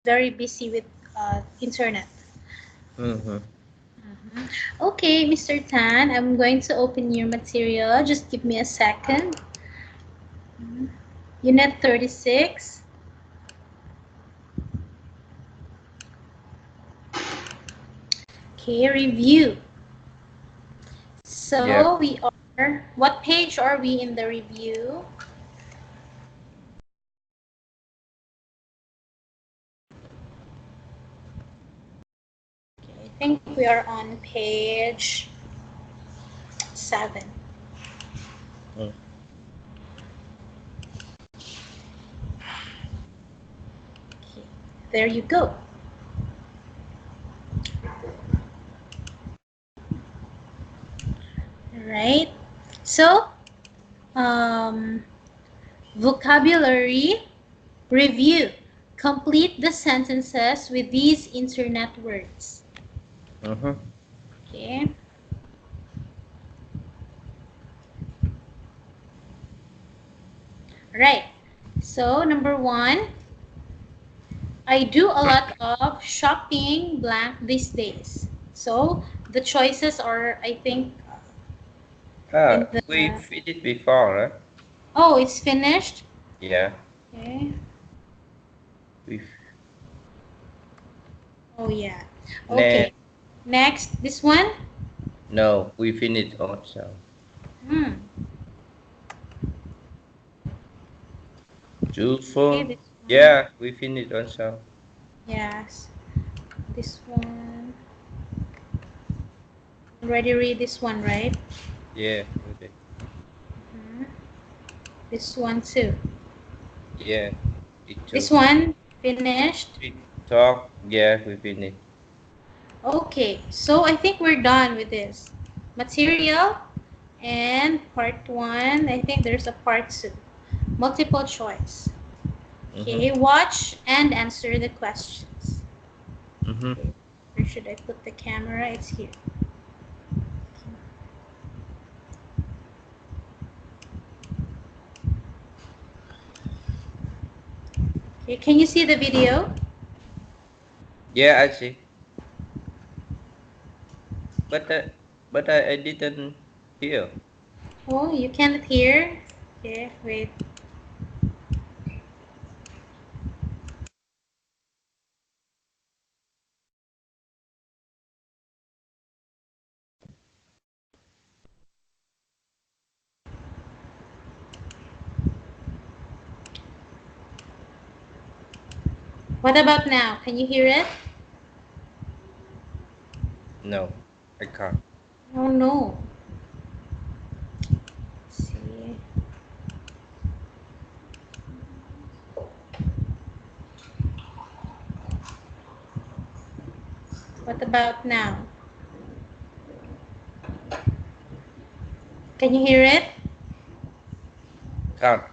very busy with internet. Mm-hmm. Okay, Mr. Tan, I'm going to open your material. Just give me a second. Unit 36. Okay, review. Yep. So we are, what page are we in the review? Okay, I think we are on page 7. Mm. Okay, there you go. Right. So, um, vocabulary review. Complete the sentences with these internet words. Mm-hmm. Okay. Right. So, number 1, I do a lot of shopping blank these days. So, the choices are, I think, in the. We fit it before, right? Oh, it's finished. Yeah. Okay. We Oh, yeah. ne Okay. Next, this one. No, we finished also. Hmm. Okay, Truthful. this one. Yeah, we finished also. Yes. This one. Already read this one, right? Yeah, we did. Mhm. This one too. Yeah, it This too. one finished. We talk. Yeah, we finished. Okay, so I think we're done with this. Material and part 1. I think there's a part 2. Multiple choice. Mm-hmm. Okay, watch and answer the questions. Mm-hmm. Okay, where should I put the camera? It's here. Okay, can you see the video? Yeah, I see. But I didn't hear. Oh, you can't hear? Okay, wait. What about now? Can you hear it? No, I can't. Oh no. Let's see. What about now? Can you hear it? Can't.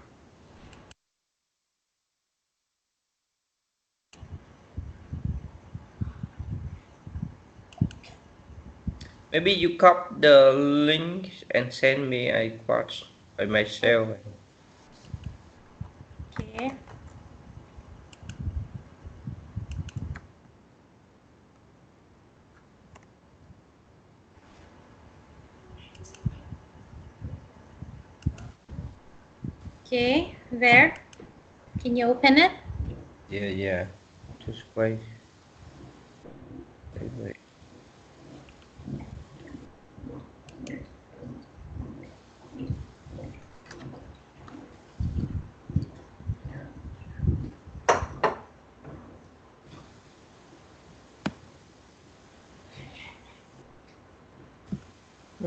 Maybe you copy the link and send me. I watch by myself. Okay. Okay, there. Can you open it? Yeah, yeah. Just wait. Wait, wait.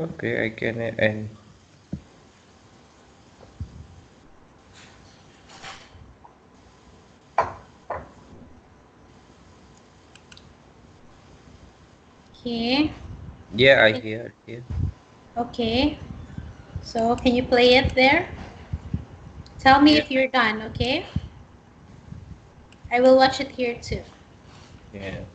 Okay, I can end. Okay. Yeah, I hear. Yeah. Okay. So can you play it there? Tell me Yeah. if you're done, okay? I will watch it here too. Yeah.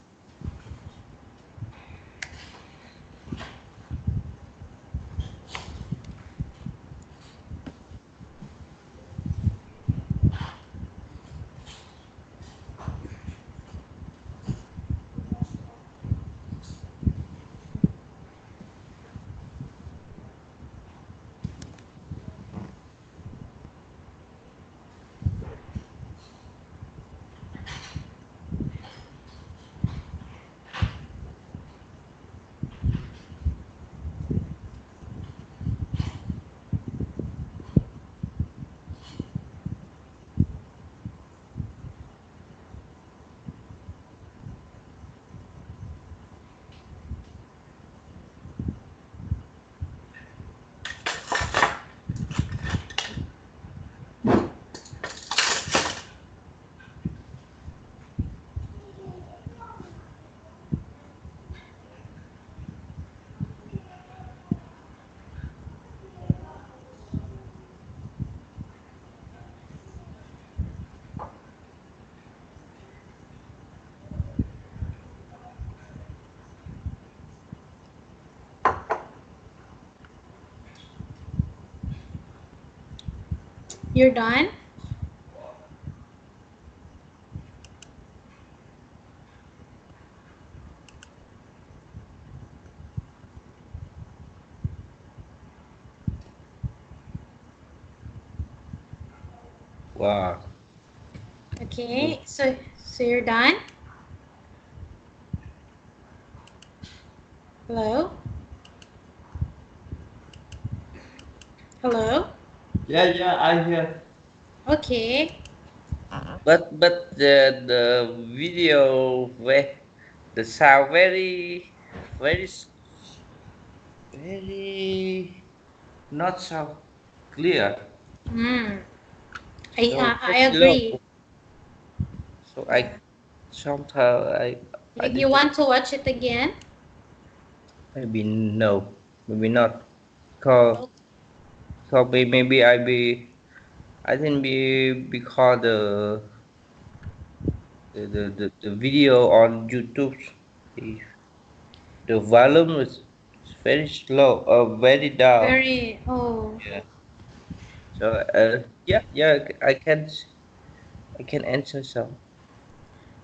You're done? Wow. Okay, so you're done? Hello? Hello? Yeah, yeah, I hear. Okay. But the video where the sound very very not so clear. Hmm. So I very low. agree. So Yeah. I somehow I You didn't want to watch it again? maybe no maybe not. Cause Oh, cause maybe I think because the video on YouTube the, the volume is very slow very down. very. Oh. Yeah. So yeah yeah I can answer some.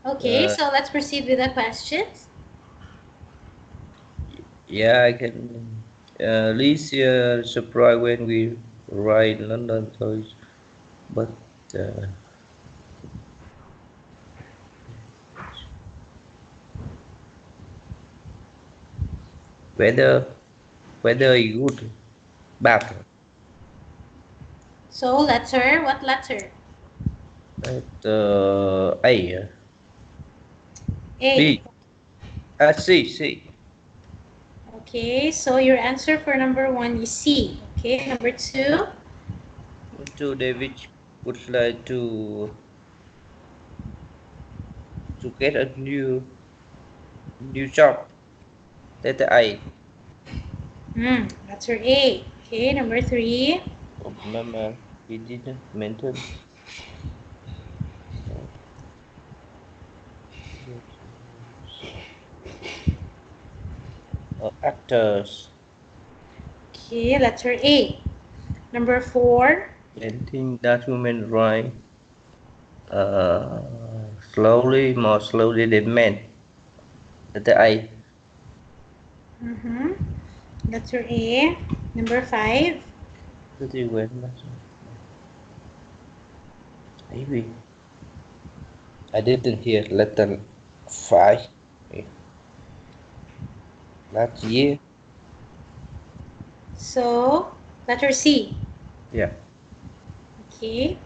Okay, Uh, so let's proceed with the questions. yeah I can. Least surprise when we ride London, so but uh, whether whether you good bad. So letter, what letter? But A A. B C. Okay, so your answer for number one is C. Okay, number two. To David would like to get a new job. Letter A. Letter A. Okay, number three. Remember he didn't mention actors. Okay, letter A. Number four. Anything that women write uh, slowly, more slowly than men. Letter A. Mm-hmm. Letter A. Number five. Pretty well. Maybe I didn't hear letter 5 last year. So, letter C. Yeah. Okay.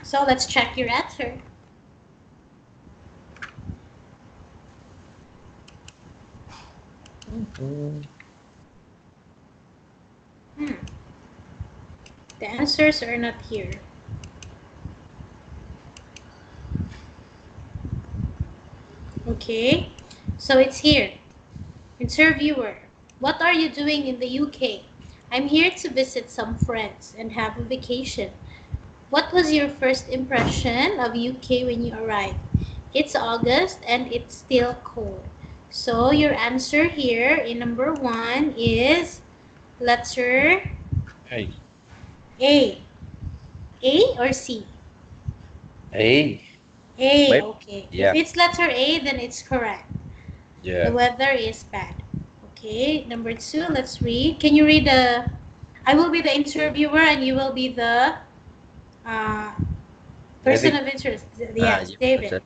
So let's check your answer. Mm. Hmm. The answers are not here. Okay. So it's here. Interviewer. What are you doing in the UK? I'm here to visit some friends and have a vacation. What was your first impression of UK when you arrived? It's August and it's still cold. So your answer here in number one is letter Hey. A. A or C? Hey. A, Maybe. okay. If Yeah. it's letter A, then it's correct. The Yeah. weather is bad. Okay, number two, let's read. Can you read the... I will be the interviewer and you will be the uh, person David. of interest. Ah, Yes, you David. person.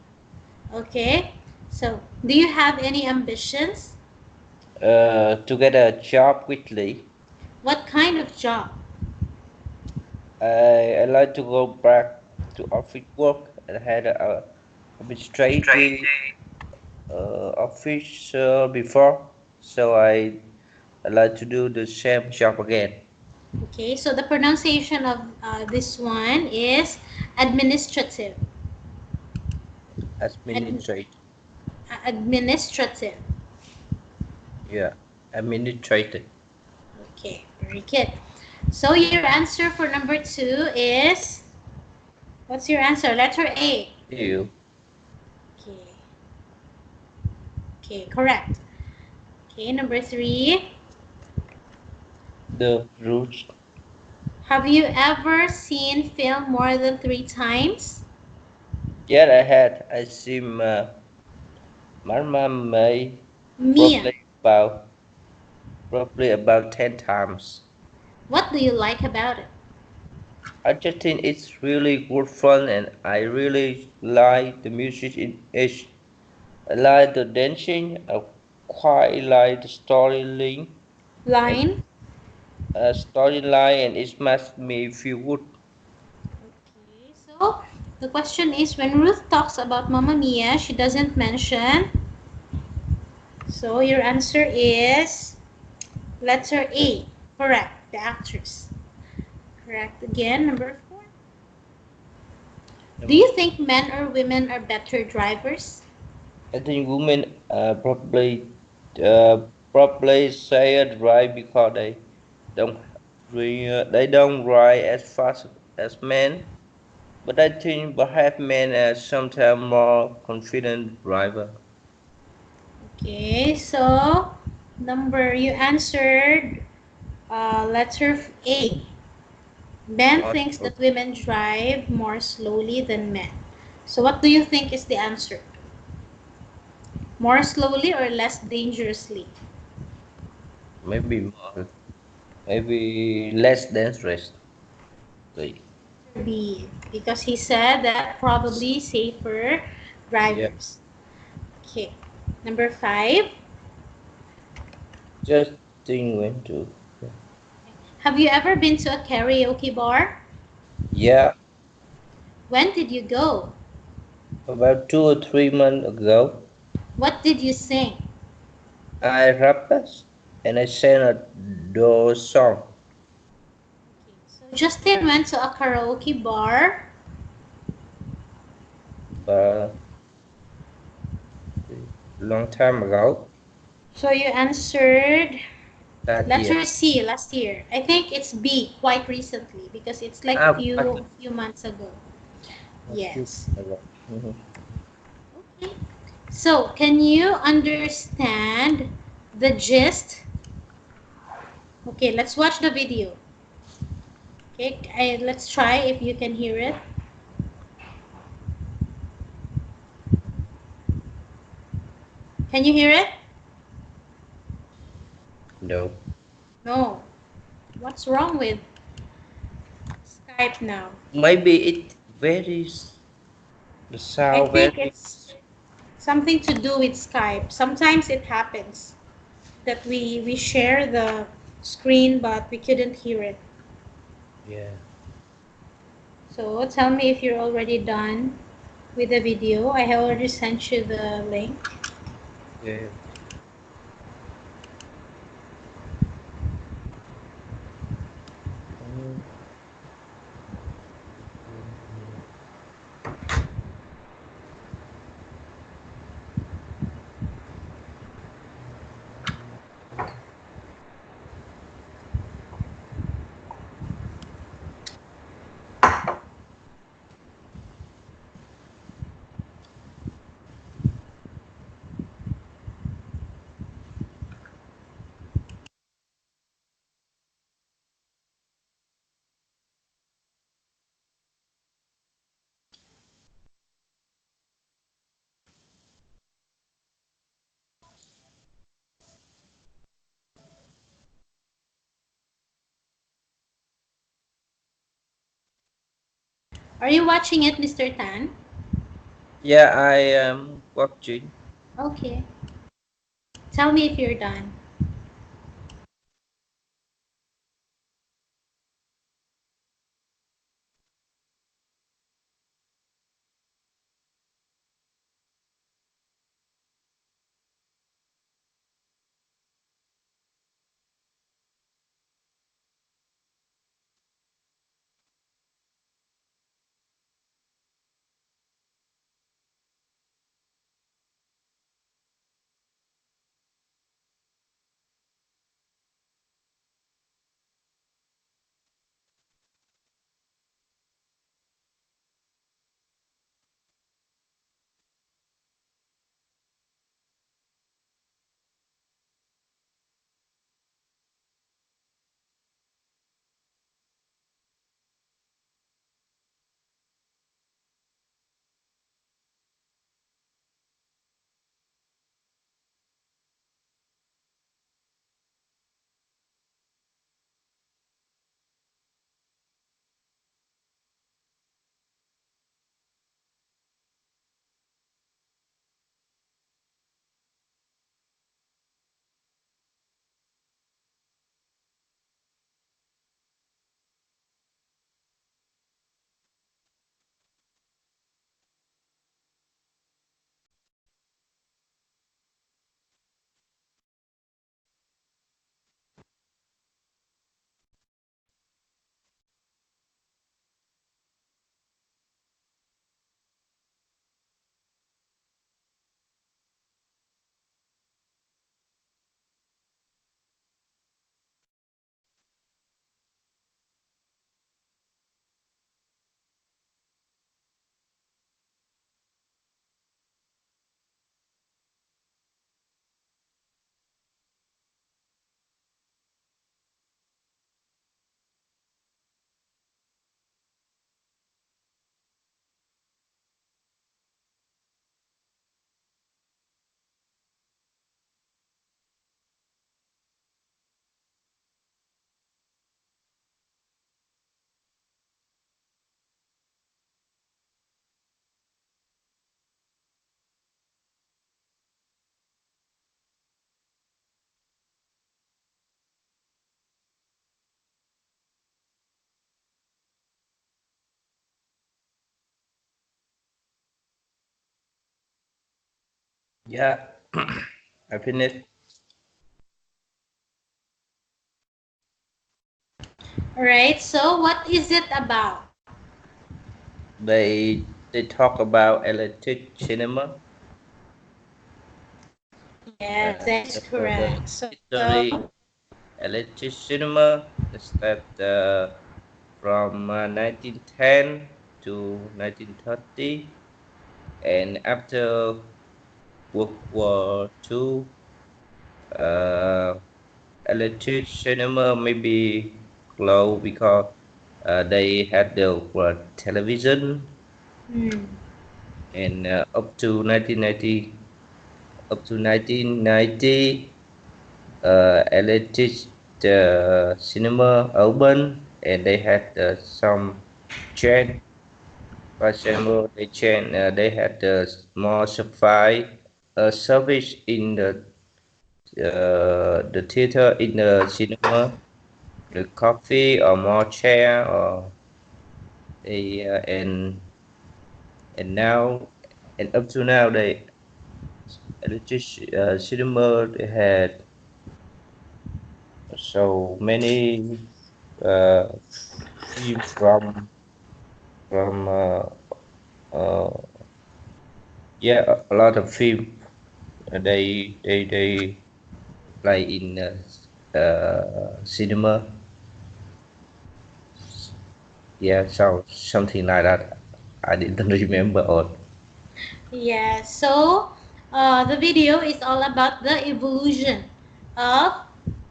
Okay, so do you have any ambitions? To get a job quickly. What kind of job? I like to go back to office work and had a administrative office before, so I like to do the same job again. Okay, so the pronunciation of this one is administrative. Ad- Administrative. administrative. Yeah, administrative. Okay, very good. So your answer for number two is... What's your answer? Letter A. You. Okay. Okay, correct. Okay, number three. The roots. Have you ever seen film more than 3 times? Yeah, I see Mama May Mia. probably about probably about 10 times. What do you like about it? I just think it's really good fun, and I really like the music in it. I like the dancing. I quite like the and Line. storyline, and it makes me feel good. Okay, so the question is when Ruth talks about Mamma Mia, she doesn't mention. So your answer is letter A. Correct. The actress. Correct again. Number 4. Do Um, you think men or women are better drivers? I think women uh, probably say it right because don't they don't ride as fast as men. But I think perhaps men are sometimes more confident driver. Okay, so you answered letter A. Ben More thinks so. that women drive more slowly than men. So what do you think is the answer? More slowly or less dangerously? Maybe more, maybe less dangerous. Like, B, because he said that probably safer yeah, drivers. Okay. Number 5. just think when to. Have you ever been to a karaoke bar? Yeah, When did you go? about 2 or 3 months ago, What did you sing? I rapped and I sang a do song. Okay, so Justin went to a karaoke bar. But long time ago, So you answered that year. letter C last year. I think it's B quite recently because it's like Ah, few months ago. a few Yes. ago. Mhm. Okay. So can you understand the gist? Okay, let's watch the video. Okay, let's try if you can hear it. Can you hear it? No, No. What's wrong with Skype now? maybe it varies. The I sound think varies. it's something to do with Skype. Sometimes it happens that we share the screen but we couldn't hear it. Yeah, So tell me if you're already done with the video. I have already sent you the link. yeah. Mm. Are you watching it, Mr. Tan? Yeah, I am watching. Okay. Tell me if you're done. Yeah, I finished. All right. So what is it about? They talk about electric cinema, Yes, that is the correct. So history electric cinema start from 1910 to 1930, and after World War II, uh, electric cinema maybe closed because they had the television, mm, and up to 1990, electric cinema open, and they had some change. For example, they had more supply service in the theater, in the cinema, the coffee or more chair, or they and now and up to now they electric cinema, they had so many uh, film from uh, yeah, a lot of film. They play in cinema. Yeah, so something like that. I didn't remember all. yeah. So the video is all about the evolution of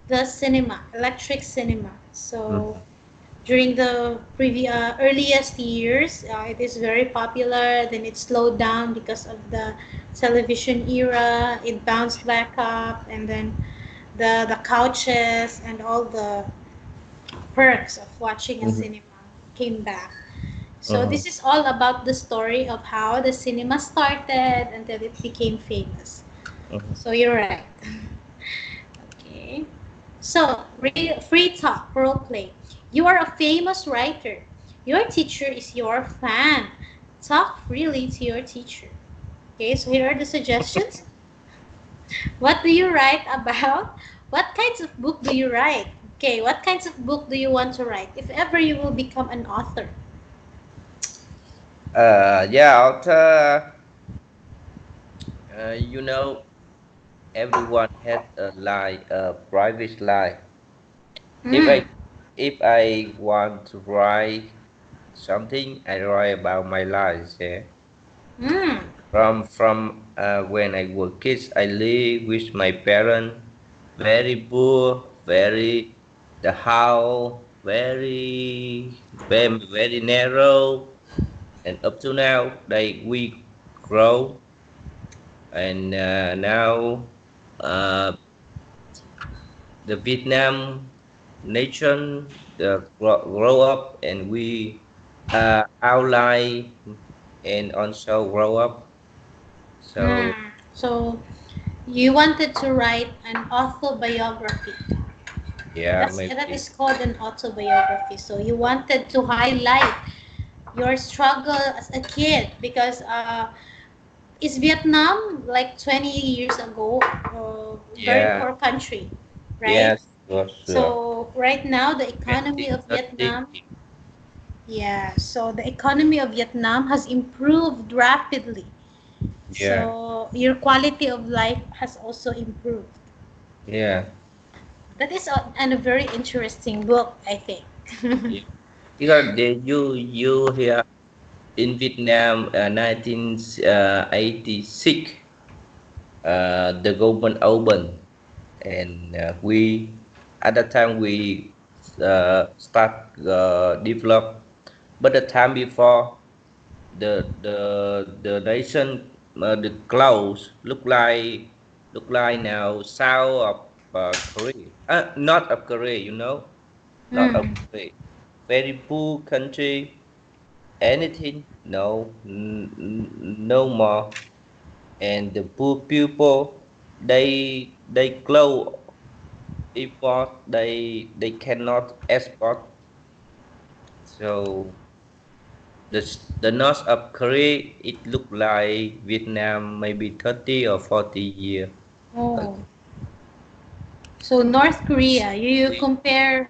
the cinema, electric cinema. So Mhm. during the earliest years, it is very popular. Then it slowed down because of the television era. It bounced back up, and then the couches and all the perks of watching a Mhm. cinema came back. So Mhm. this is all about the story of how the cinema started until it became famous. Mhm. So you're right. Okay. So, free talk, role play. You are a famous writer. Your teacher is your fan. Talk freely to your teacher. Okay, so here are the suggestions. What do you write about? What kinds of book do you write? Okay, what kinds of book do you want to write if ever you will become an author? Yeah, author. You know, everyone has a life, a private life. If Mm. I if I want to write something, I write about my life. Yeah. Mm. From when I was kids, I live with my parents. Very poor, very the house very narrow, and up to now we grow, and now uh, the Vietnam nation grow up, and we outline and also grow up. So Mm. So, you wanted to write an autobiography. yeah, That maybe is called an autobiography. So you wanted to highlight your struggle as a kid because is Vietnam like 20 years ago, very yeah, poor country, right? yes, for sure. So right now the economy of 1930. Vietnam, yeah, so the economy of Vietnam has improved rapidly. Yeah, So your quality of life has also improved. yeah, That is a very interesting book, I think. yeah. Because you here in Vietnam, 1986, the government opened, and we at that time we start develop, but the time before the nation the clothes look like now south of Korea, not of Korea, you know, not of Mm. Korea, very poor country, anything no, no more, and the poor people they clothes import, they cannot export, so the north of Korea, it look like Vietnam maybe 30 or 40 years Oh, ago. so North Korea, We you are lucky. compare.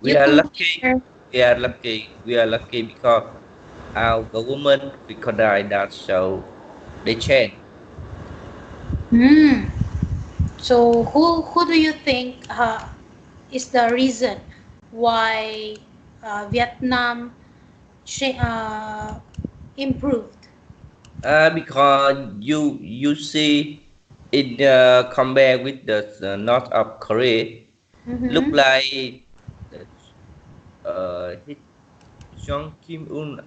We are lucky. We are lucky because our government recognize that, so they change. Hmm. So who do you think is the reason why Vietnam improved? Because you see, it compare with the north of Korea, look Mm-hmm. like the his Jong Kim Un.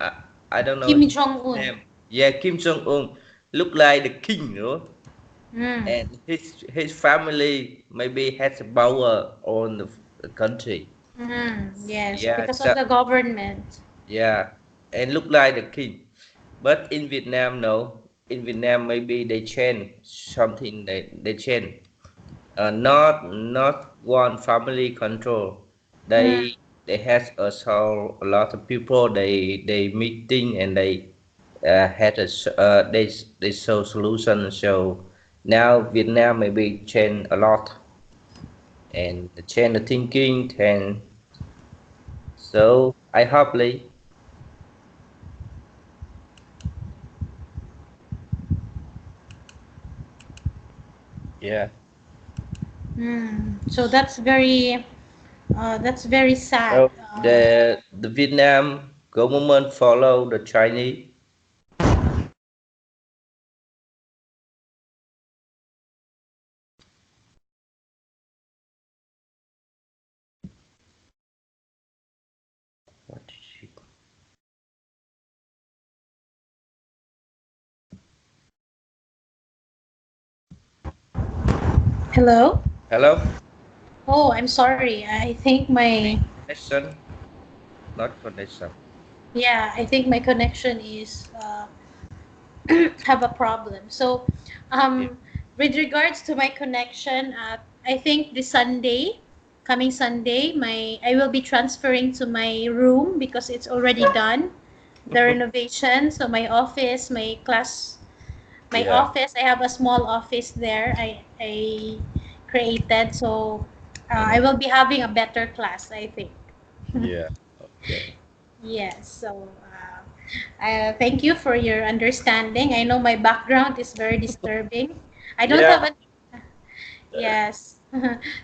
I don't know Kim his Jong Un. name. Yeah, Kim Jong Un look like the king, you know, Mm. and his family maybe has power on the country. Mm. Yes, Yeah, because of so the government. yeah, and look like the king. But in Vietnam, no. In Vietnam, maybe they change something. They change. Not one family control. Mm. They has also a lot of people. They meeting and they had they show solution. So now Vietnam maybe change a lot and change the thinking and so I hopefully yeah. Mm. So that's very sad. So the Vietnam government follow the Chinese. What is it? Hello. Hello? Oh, I'm sorry. I think my Connection? Not connection. yeah, I think my connection is have a problem. So, Yeah. with regards to my connection, I think this Sunday, coming Sunday, my I will be transferring to my room because it's already done, the renovation. So my Yeah. office, I have a small office there. I created, so I Mhm. will be having a better class, I think. Yeah. Okay. Yes, so thank you for your understanding. I know my background is very disturbing. I don't Yeah. have a yes.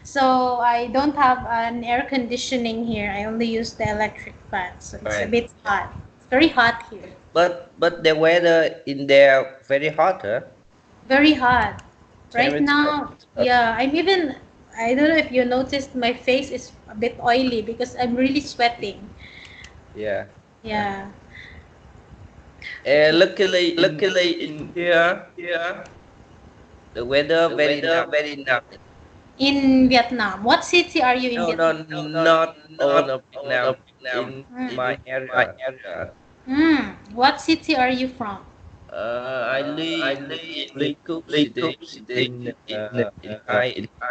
So I don't have an air conditioning here. I only use the electric fan, so it's a Fine. bit hot. It's very hot here. But the weather in there very hot, huh? Very hot. Right Temperature. now, yeah, I don't know if you noticed my face is a bit oily because I'm really sweating. Yeah. Yeah. And Okay. luckily in here the weather very nice. In Vietnam. What city are you in No, no, Vietnam? not all of Vietnam. In Mm. my area. Mm. What city are you from? I live in Linkou City in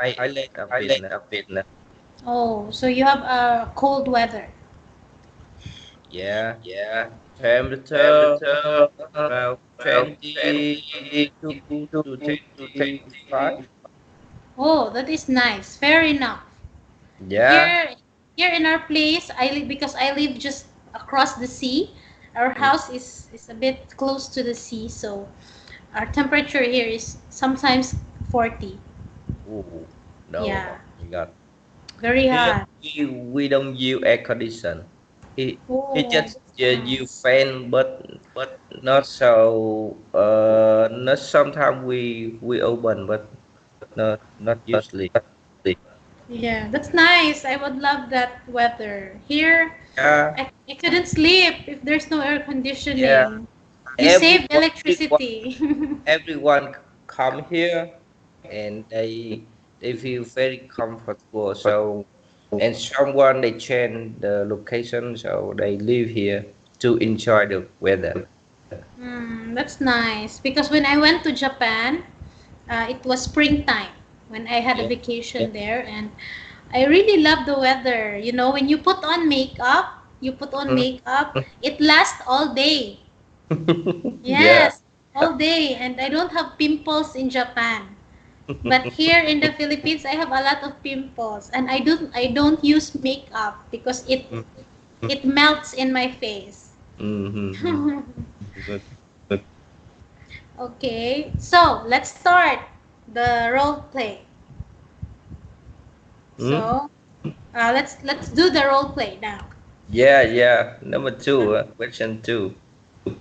highland of Vietnam. Oh, so you have cold weather. Yeah, temperature around 22 to 25. Oh, that is nice. Fair enough. Yeah. Here, here in our place, I live because I live just across the sea. Our Mm. house is a bit close to the sea, so our temperature here is sometimes 40. Ooh, no, Yeah, oh my God. very Here hot. we don't use air condition. He Oh, just that's use nice. fan, but not so. Not sometimes we open, but not usually. Yeah, that's nice. I would love that weather. Here, Yeah, I couldn't sleep if there's no air yeah. conditioning. You save Everyone, electricity. everyone come here and they feel very comfortable. So and someone they change the location, so they live here to enjoy the weather. That's nice. Because when I went to Japan, it was springtime when I had a Yeah, vacation there, and I really love the weather. You know, when you put on makeup, it really makes you look beautiful. And I really love the weather. You know, when you put on makeup, it really makes you look beautiful. And I really love the weather. You know, when you put on makeup, it really makes you look beautiful. And I really love the weather. You know, when you put on makeup, You put on makeup, it lasts all day. Yeah. Yes, all day. And I don't have pimples in Japan. But here in the Philippines, I have a lot of pimples, and I don't use makeup because it melts in my face. Mm-hmm. Good. Okay, so let's start the role play. Mm? So let's do the role play now. Yeah, yeah. Number two, question two.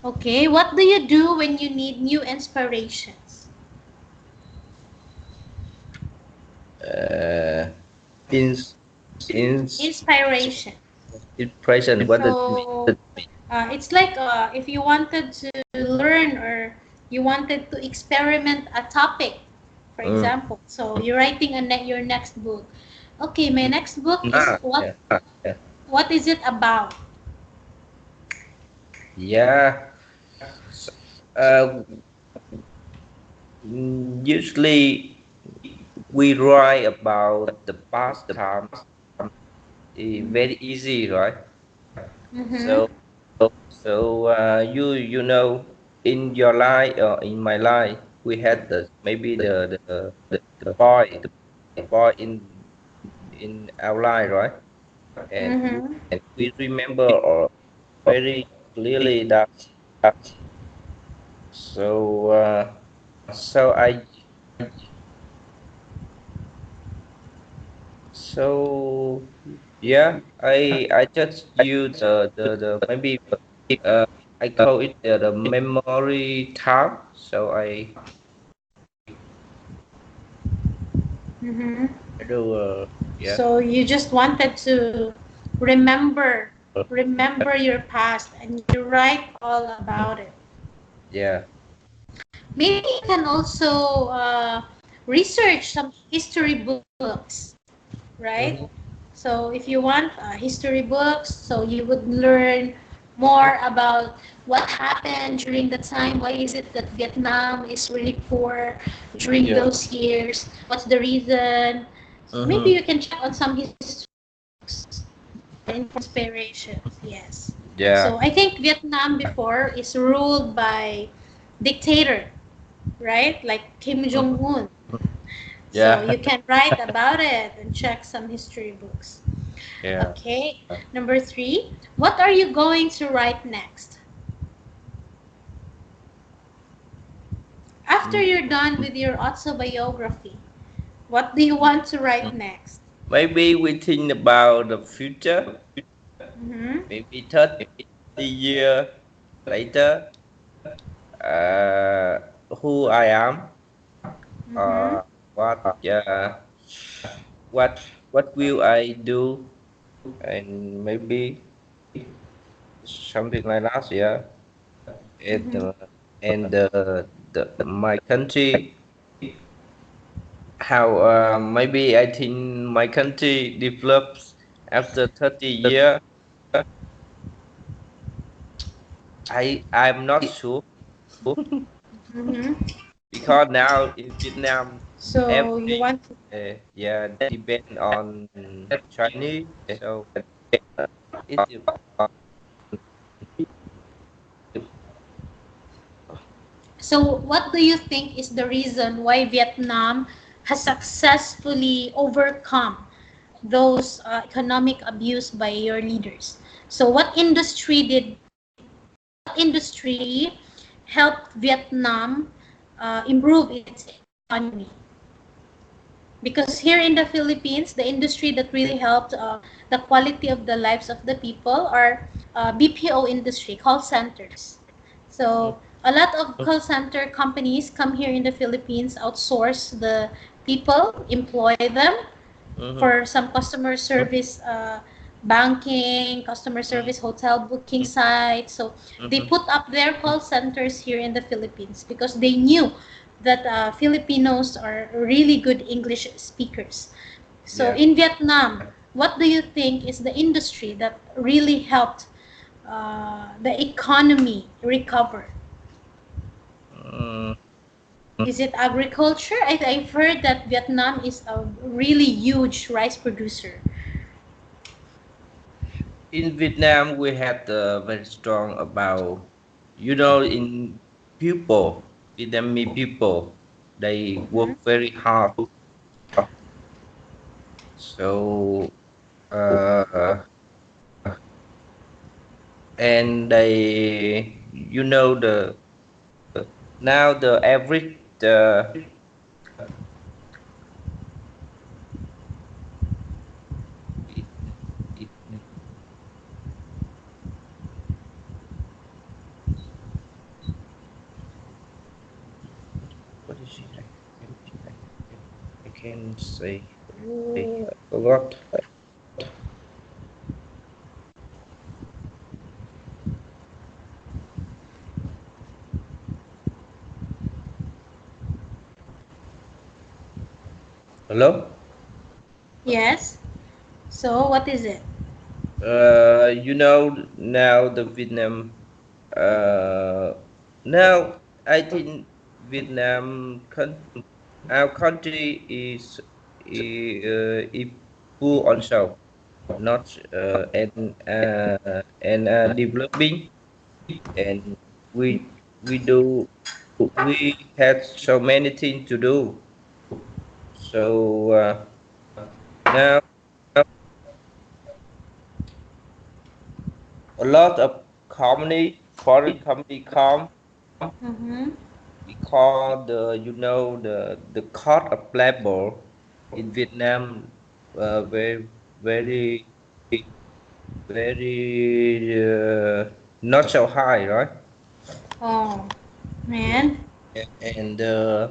Okay, what do you do when you need new inspirations? Uh, ins, ins, Inspiration. Impression. What does it So mean? it's like if you wanted to learn or you wanted to experiment a topic, for Mm. example. So you're writing your next book. Okay, my next book is Ah, what yeah, yeah, what is it about? yeah. S- Uh, Usually we write about the past times. Very easy, right? Mm-hmm. So, you know, in your life or in my life, we had the maybe the boy in our life, right? And Mm-hmm. we remember very clearly that. So, so I so yeah, I just use the maybe uh I call it the memory tab. So Mm-hmm. I do yeah. So you just wanted to remember remember your past and you write all about it. Yeah. Maybe you can also research some history books, right? Mm-hmm. So if you want history books, so you would learn more about what happened during the time. Why is it that Vietnam is really poor during Yeah. those years? What's the reason? So maybe Mm-hmm. you can check on some history books for inspirations. Yes. Yeah. So I think Vietnam before is ruled by dictator, right? Like Kim Mm-hmm. Jong Un. So Yeah. you can write about it and check some history books. Yeah. Okay. Number three, what are you going to write next? After Mm. you're done with your autobiography, what do you want to write next? Maybe we think about the future. Mm-hmm. Maybe 30 year later, uh, who I am, Mm-hmm. uh, what what what will I do, and maybe something like that. Yeah, and Mm-hmm. my country, how maybe I think my country develops after 30 years. I'm not sure Mm-hmm. because now in Vietnam So you everything want to, yeah depend on Chinese. So it so what do you think is the reason why Vietnam has successfully overcome those economic abuse by your leaders? So what industry helped Vietnam improve its economy? Because here in the Philippines, the industry that really helped the quality of the lives of the people are BPO industry, call centers. So a lot of call center companies come here in the Philippines, outsource the people, employ them mm-hmm, for some customer service, banking, customer service, hotel booking sites. So they mm-hmm, put up their call centers here in the Philippines because they knew that Filipinos are really good English speakers. So yeah. in Vietnam, what do you think is the industry that really helped the economy recover? Mm, Is it agriculture? I've heard that Vietnam is a really huge rice producer. in Vietnam we had very strong about, in people, Vietnamese people, they work Mhm. very hard. So uh, and they, now the average it, it, what is it? I can say. I forgot. Hello. Yes. So what is it? Now the Vietnam. Uh, Now I think Vietnam, our country is poor also, not developing, and we we do we had so many things to do. So now a lot of foreign company come Mm-hmm. because the cost of labor in Vietnam very very very not so high, right? Oh, man. And and uh,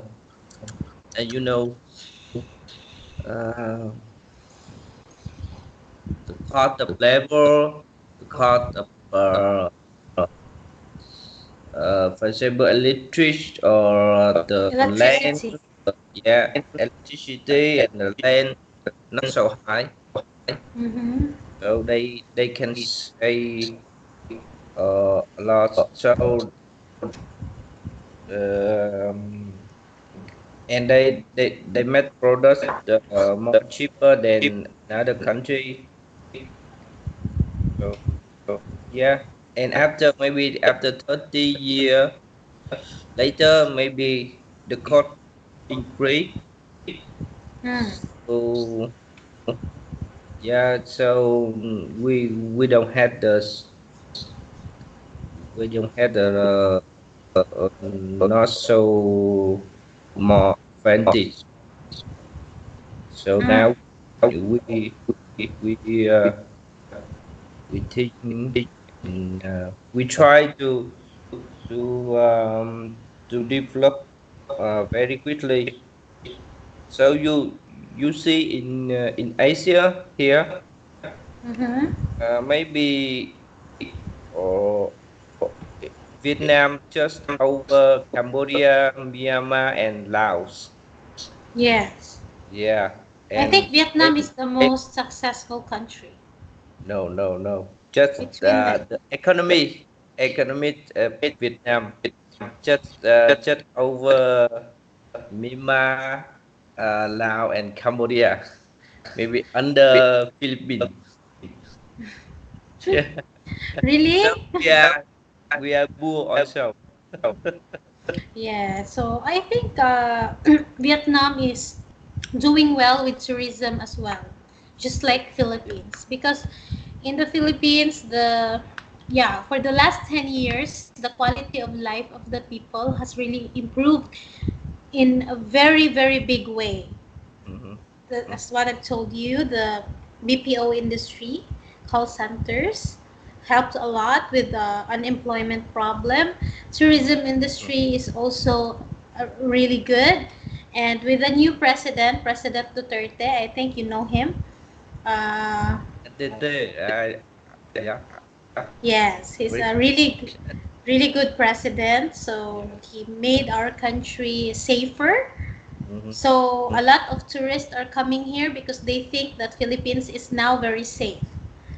the cost of labor, the cost of for example, electric or the land, Electricity. yeah, electricity and the land not so high, Mm-hmm. so they can say a lot. So um, and they make products more cheaper than another country. So yeah, and after 30 year later, maybe the cost increase. Mm. So yeah, so we don't have the not so more advantage. So Mm. now we uh, we think, and we try to develop very quickly. So you see in Asia here, Mm-hmm. maybe uh, Vietnam just over Cambodia, Myanmar, and Laos. Yes. Yeah, I think and Vietnam is the most successful country no. Just between them. the economy Vietnam just over Myanmar, Laos, and Cambodia. Maybe under Philippines. Yeah. So Really? we are poor also. Yeah. So I think Vietnam is doing well with tourism as well, just like Philippines. Because in the Philippines, for the last 10 years, the quality of life of the people has really improved in a very, very big way. Mhm. That's what I've told you. The BPO industry, call centers, helped a lot with the unemployment problem. Tourism industry is also really good. And with the new president, President Duterte, I think you know him. Uh, Yeah. yes, he's Great. a really, really good president. So he made our country safer. Mhm. So a lot of tourists are coming here because they think that Philippines is now very safe.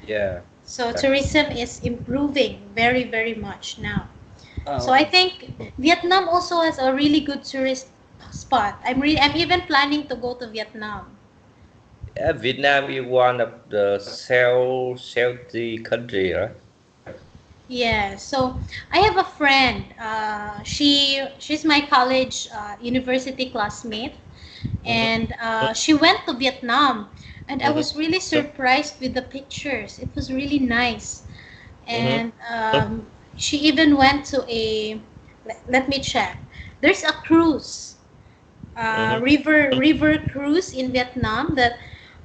Yeah. So Right. tourism is improving very, very much now. So I Oh. think Vietnam also has a really good tourist spot. I'm even planning to go to Vietnam. Vietnam is one of the healthy country, right? Yeah, so I have a friend. She's my college university classmate, Mm-hmm. and she went to Vietnam, and I Mm-hmm. was really surprised with the pictures. It was really nice, Mm-hmm. and she even went to a. Let me check. There's a cruise, Mm-hmm. river cruise in Vietnam. That,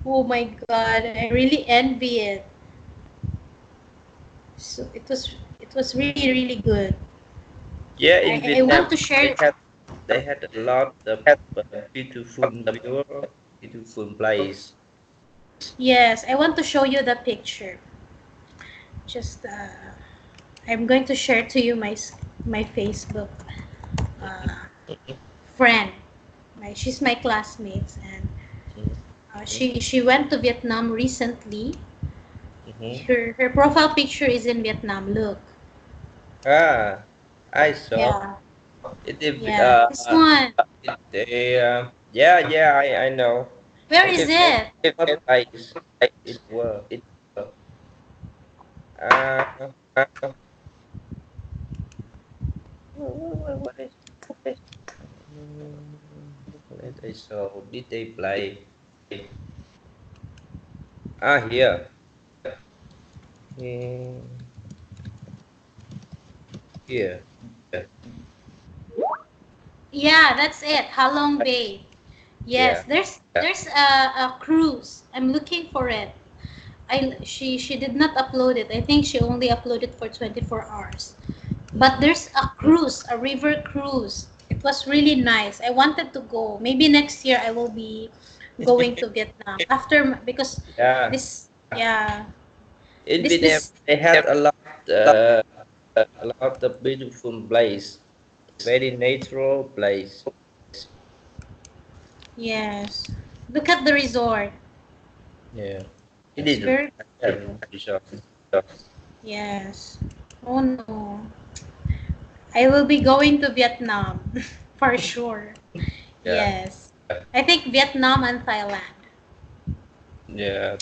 oh my God, I really envy it. So it was really good. Yeah, in I Vietnam want to share. they had a lot of beautiful view, beautiful place. Yes, I want to show you the picture. Just I'm going to share to you my Facebook uh, friend. She's my classmates, and she went to Vietnam recently. Mm-hmm. Her profile picture is in Vietnam. Look. Ah, I saw Yeah. it. Is, Yeah. This one. yeah, yeah, I know. Where It is is it? famous place in the world. Uh, what is? Let I saw. Did they play? Ah, here. Eh, here. Yeah, that's it. Halong Bay. Yes, Yeah. there's a cruise. I'm looking for it. She did not upload it. I think she only uploaded for 24 hours. But Mm-hmm. there's a cruise, a river cruise. It was really nice. I wanted to go. Maybe next year I will be going to Vietnam after, because Yeah. this, yeah, In this Vietnam, this they have a lot of beautiful place. Very natural place. yes. Look at the resort. Yeah. It It's is very very beautiful. resort. Yes. Oh no. I will be going to Vietnam for sure. Yeah. Yes. I think Vietnam and Thailand. Yeah.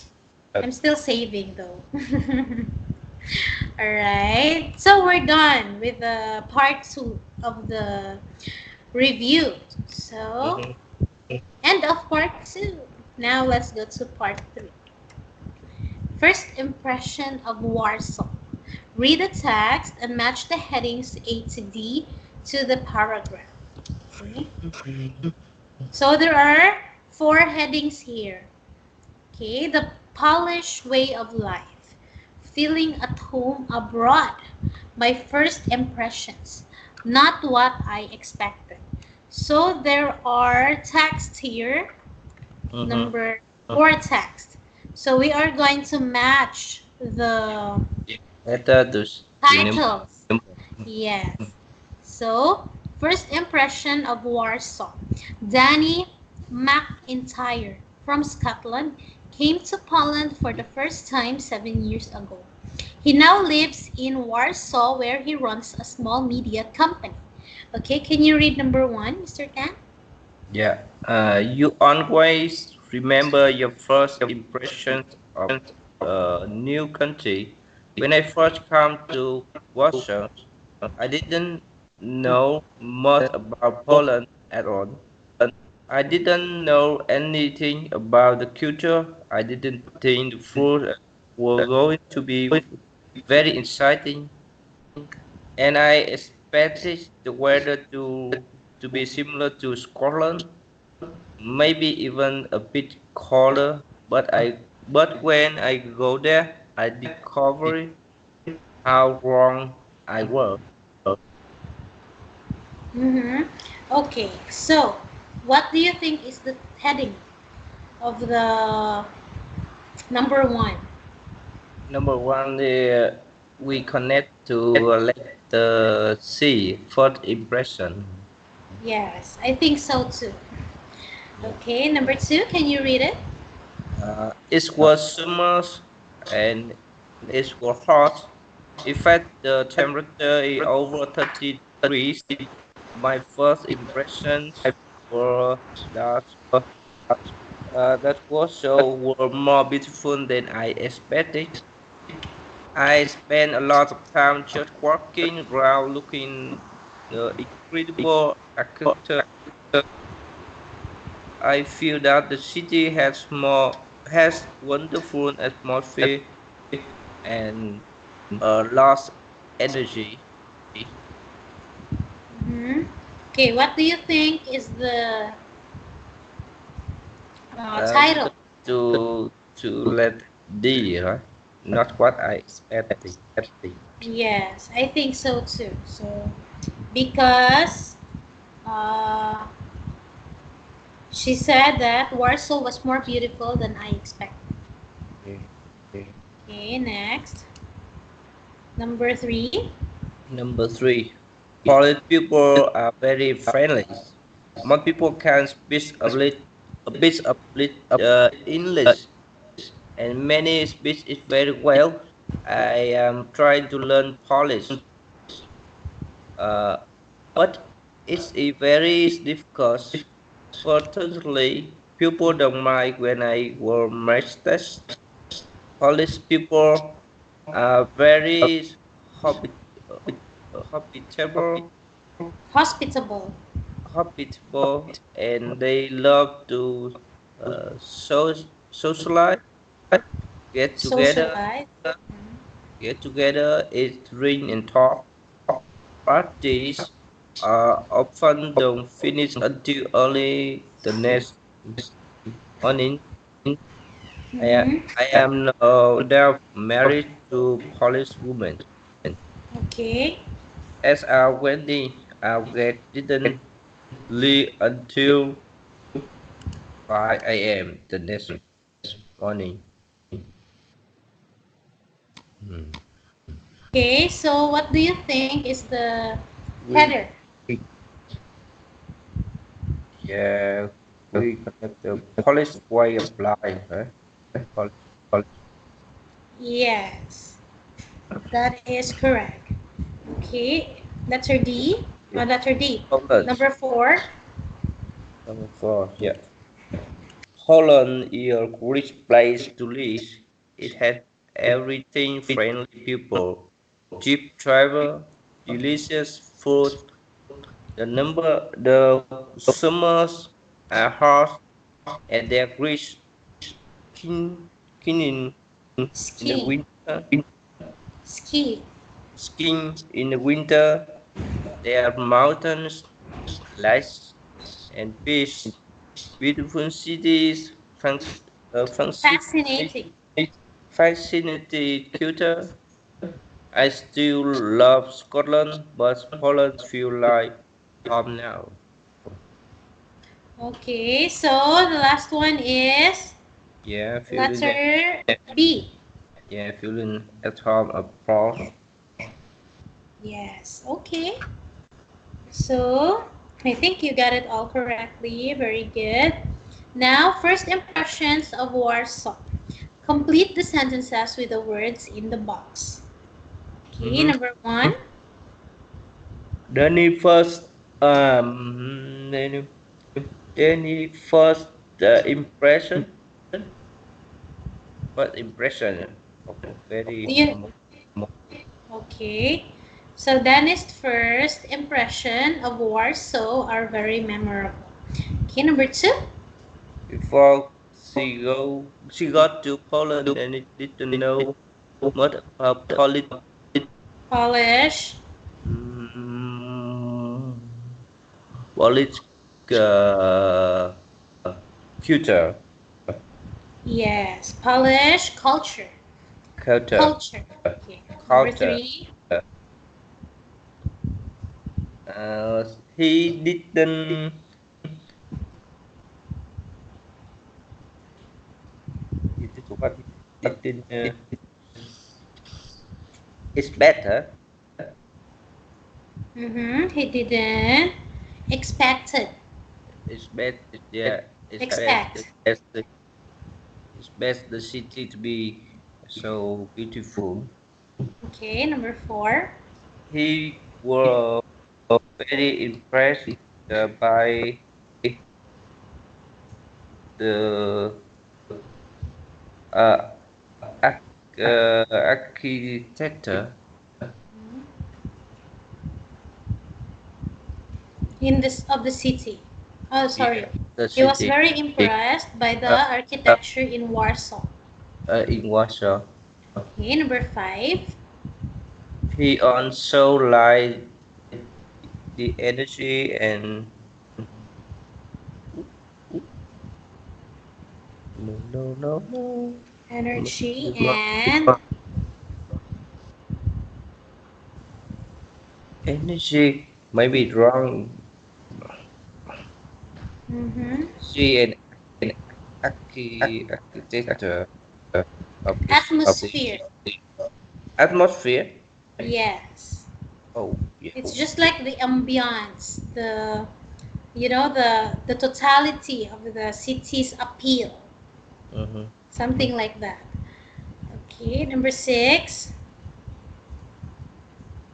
I'm still saving though. All right. So we're done with the part 2 of the review. So, Mm-hmm. end of part 2. Now let's go to part 3. First impression of Warsaw. Read the text and match the headings A to D to the paragraph. Okay. So there are 4 headings here. Okay, the Polish way of life, feeling at home abroad, my first impressions, not what I expected. So there are texts here, Mm-hmm. number 4 text. So we are going to match the Methodus. titles. Yes. So, first impression of Warsaw. Danny McIntyre from Scotland came to Poland for the first time 7 years ago. He now lives in Warsaw where he runs a small media company. Okay, can you read number 1, Mr. Tan? Yeah. You always remember your first impressions of a new country. When I first come to Warsaw, I didn't know much about Poland at all. I didn't know anything about the culture. I didn't think the food were going to be very exciting, and I expected the weather to be similar to Scotland, maybe even a bit colder. But when I go there, I discover how wrong I was. Mm-hmm. Okay, so what do you think is the heading of the number 1? Number one, we connect to let the sea first impression. Yes, I think so too. Yeah. Okay, number 2, can you read it? It was summer and it was hot. In fact, the temperature is over 30 degrees. My first impressions were that That was so were more beautiful than I expected. I spent a lot of time just walking around looking the incredible architecture. I feel that the city has wonderful atmosphere and a lost energy. Hmm. Okay, what do you think is the You title? got to let D, right? Not what I expected. Yes, I think so too. So, because uh, she said that Warsaw was more beautiful than I expected. Okay. Okay, next. Number three. Number three, Polish people are very friendly. Most people can speak a bit English, and many speak it very well. I am trying to learn Polish, uh, but it's a very difficult. Fortunately, people don't mind when I wear mustache. Polish people are very hobbit, hospitable, Hospitable. hospitable, and they love to socialize, get together, Socialize. get together, eat, drink, and talk. Parties often don't finish until early the next morning. Mm-hmm. I am now married to Polish woman. Okay. As our wedding, our get didn't leave until 5 a.m. the next morning. Hmm. Okay, so what do you think is the We, header? yeah, we got the Polish way of life, huh? Polish, Yes, that is correct. Okay, letter D. Letter D. Poland. Number four. Number four, yeah. Holland is a great place to live. It has everything friendly people, cheap travel, delicious food. The summers are hot and they're great skiing, skiing in the Ski. winter. Ski. Skiing in the winter, there are mountains, lakes, and beaches, beautiful cities, Fascinating. fascinating culture. I still love Scotland, but Poland feels like home now. Okay, so the last one is Yeah, feeling letter B. yeah, feeling at home abroad. Yes, okay. So I think you got it all correctly. Very good. Now, first impressions of Warsaw. Complete the sentences with the words in the box. Okay, Mm-hmm. number one. Then he first then he, then he first impression, first impression of very You, okay. So Danny's first impression of Warsaw are very memorable. Okay, number two. before she got to Poland and it didn't know much about politics. Polish. Mm, politics uh, culture Yes, Polish culture. culture Culture. Okay. Number culture. three. Uh, he didn't he did what he didn't it's better. Mm-hmm. He didn't expect it. It's best, yeah. Expect. Best, it's best the city to be so beautiful. Okay, number four. He was very impressed by the uh, architecture. In this of the city. Oh, sorry. Yeah, the He was city. very impressed by the Uh, uh, architecture in Warsaw. in Warsaw. Okay, number 5. He also liked the energy and no no no no Energy and energy maybe wrong. mhm, She an architecture of the atmosphere. atmosphere. Yes. Oh yeah. It's just like the ambiance, the totality of the city's appeal. Mm-hmm. Something like that. Okay, number 6.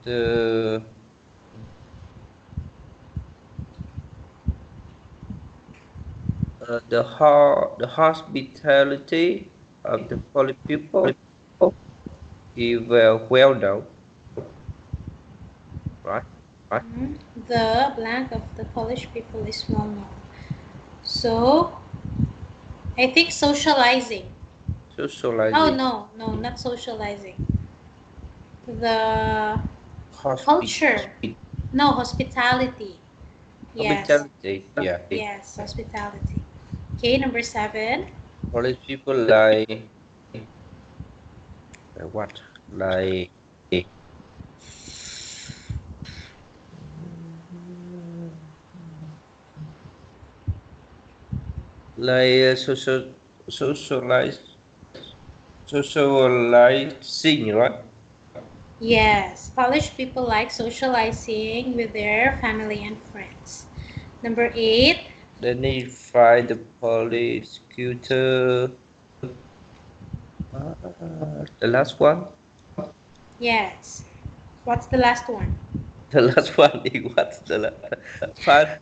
The the hospitality of the Polish people is well known, right? Mhm. The blank of the Polish people is well known. So, I think socializing. Oh, Socializing, no, no, not socializing. The hospit culture. No, hospitality. Yes, hospitality. Yeah, yes, hospitality. Okay, number 7. Polish people like what? Like social socialize socializing, right? Yes, Polish people like socializing with their family and friends. Number 8. They need find the police scooter. The last one. Yes. What's the last one? The last one is what's the fun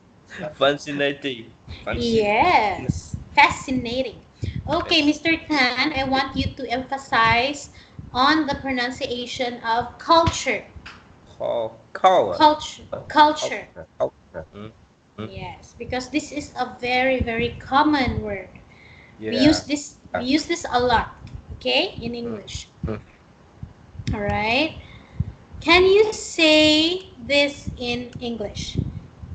fascinating. Fancy. Yes, fascinating. Okay, Yes. Mr. Tan, I want you to emphasize on the pronunciation of culture. Cover. Culture. Culture. Culture. Culture. Yes, because this is a very, very common word. We use Yeah. this we use this a lot, okay, in Mm. English. All right. Can you say this in English?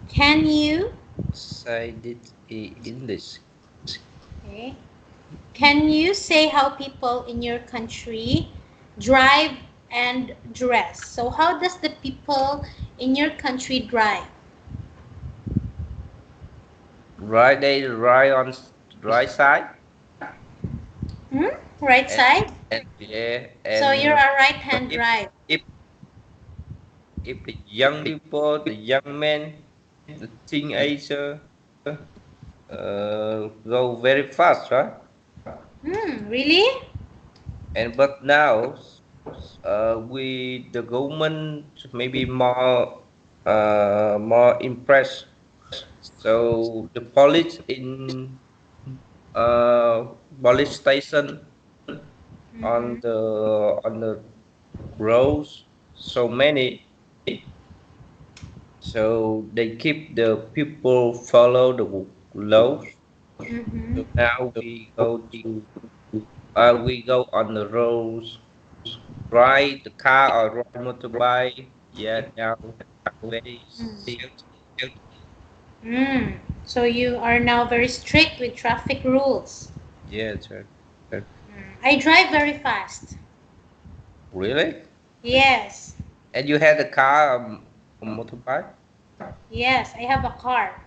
Can you? Say it in English. Okay. Can you say how people in your country drive and dress? So how does the people in your country drive? Right, they right on right side, Hmm? Right and side? yeah, So you're and a right but hand drive. if if the young people, the young men, the teenager, go very fast, right? Hmm, really? And but now, we the government maybe more impressed. So the police in uh police station Mm-hmm. on the roads so many, so they keep the people follow the laws. Mm-hmm. So now we go on the roads, ride the car or ride motorbike. Yeah, now very safety. Mm. So you are now very strict with traffic rules. Yeah, sir. I drive very fast. Really? Yes. And you had a car, a motorbike? Yes, I have a car.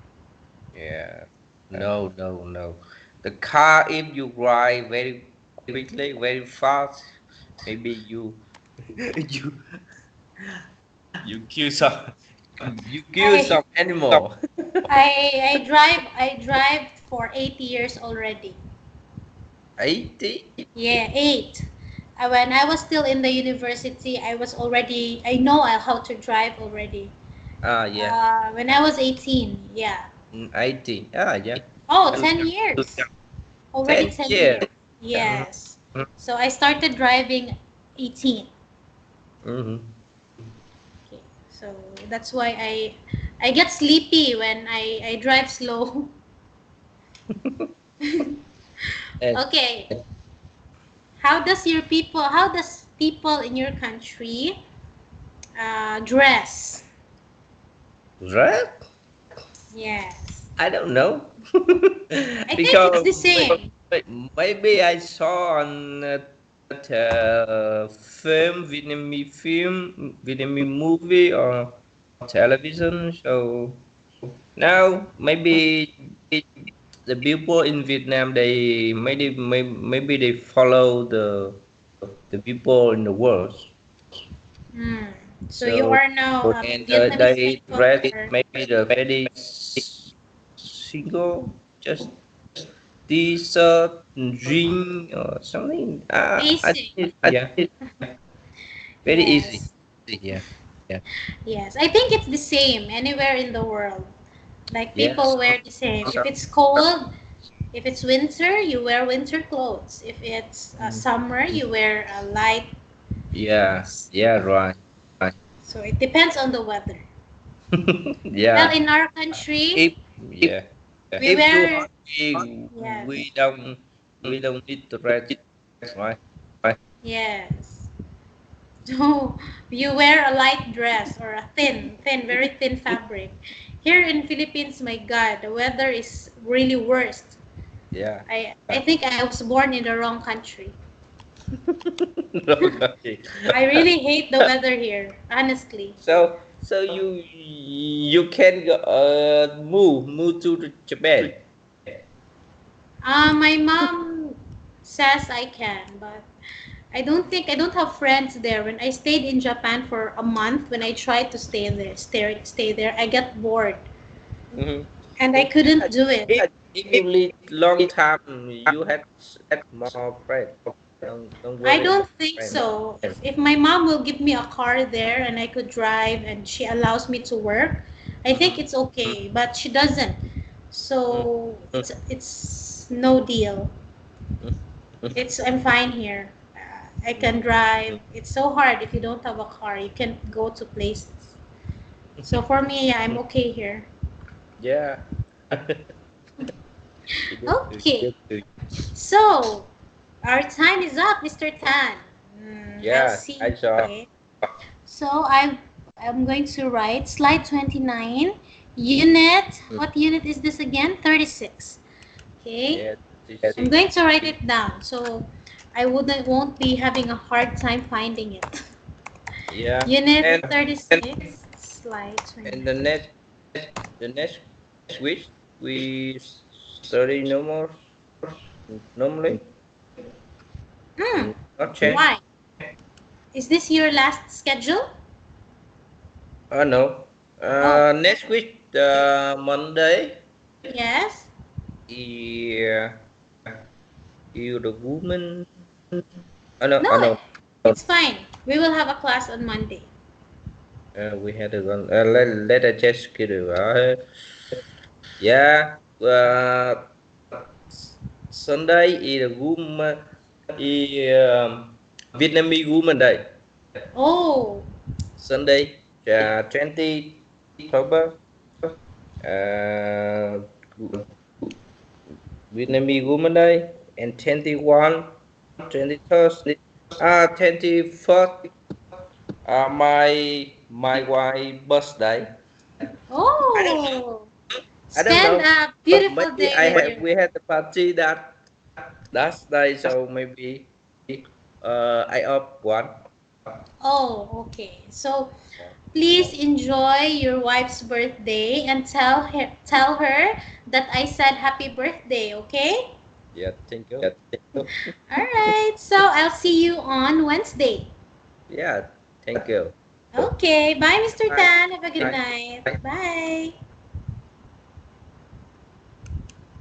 Yeah. No, no, no. The car, if you ride very quickly, very fast, maybe you you kill some you kill I some animal. I drive for 8 years already. 80? Yeah, 8. When I was still in the university, I know how to drive already. Ah, yeah. When I was 18, yeah. 80. Ah, yeah. Oh, Good, 10 years. Already 10 10 years. years. Yes. So I started driving 18. Mm-hmm. Okay. So that's why I get sleepy when I drive slow. And Okay. How does people in your country dress? red? Yes. I don't know. I think it's Because the same. maybe I saw on film, Vietnamese movie or television. So now maybe the people in Vietnam maybe they follow the people in the world. Hmm. So you So are now and Vietnamese they people dress are maybe the very single, just t-shirt, jean or something. basic. Yeah, very easy. Yes. Yeah, yeah, Yes. I think it's the same anywhere in the world. Like yeah. people wear the same. If it's cold, if it's winter, you wear winter clothes. If it's Mm, summer, you wear a light. yeah, yeah, right, right. So it depends on the weather. Well, Yeah. in our country, If yeah, we if too wear hot, we yes, don't need to rest, right? yes. So you wear a light dress or a very thin fabric. Here in Philippines, my God, the weather is really worst. Yeah. I think I was born in the wrong country. Okay. I really hate the weather here, honestly. So you can go, move to Japan. My mom says I can, but I don't have friends there. When I stayed in Japan for a month, when I tried to stay there, I get bored Mm-hmm. and I couldn't do it. If you live long time, you had more friends. Don't I worry about don't think friends. so. If my mom will give me a car there and I could drive and she allows me to work, I think it's okay. But she doesn't. So it's no deal. It's I'm fine here. I can drive. It's so hard if you don't have a car. You can't go to places. So for me, yeah, I'm okay here. Yeah. Okay. Good. So our time is up, Mr. Tan. Let's Yeah, see. I saw. Okay. So I'm going to write slide 29. Unit. What unit is this again? 36. Okay. Yeah, I'm 36. going to write it down so I won't be having a hard time finding it. Yeah, Unit and 36, slide and 29. the next week we study no more normally. Hmm. Not change. Why? Is this your last schedule? No. Oh, Next week, Monday. yes. Yeah, you the woman. No, I know. it's fine. We will have a class on Monday. We had a one. Let us just get it. Yeah. Sunday is a woman. Vietnamese woman day. Oh, Sunday, 20 October. Uh, Vietnamese woman day and 21, 23rd, 24th. My wife birthday. oh. I don't Spend know. a beautiful Maybe day with your. we had the party that day, so maybe I up one. Oh, okay. So please enjoy your wife's birthday and tell her that I said happy birthday, okay? Yeah, thank you. All right. So I'll see you on Wednesday. Yeah, thank you. Okay. Bye, Mr. Bye. Tan. Have a good Bye. night. Bye.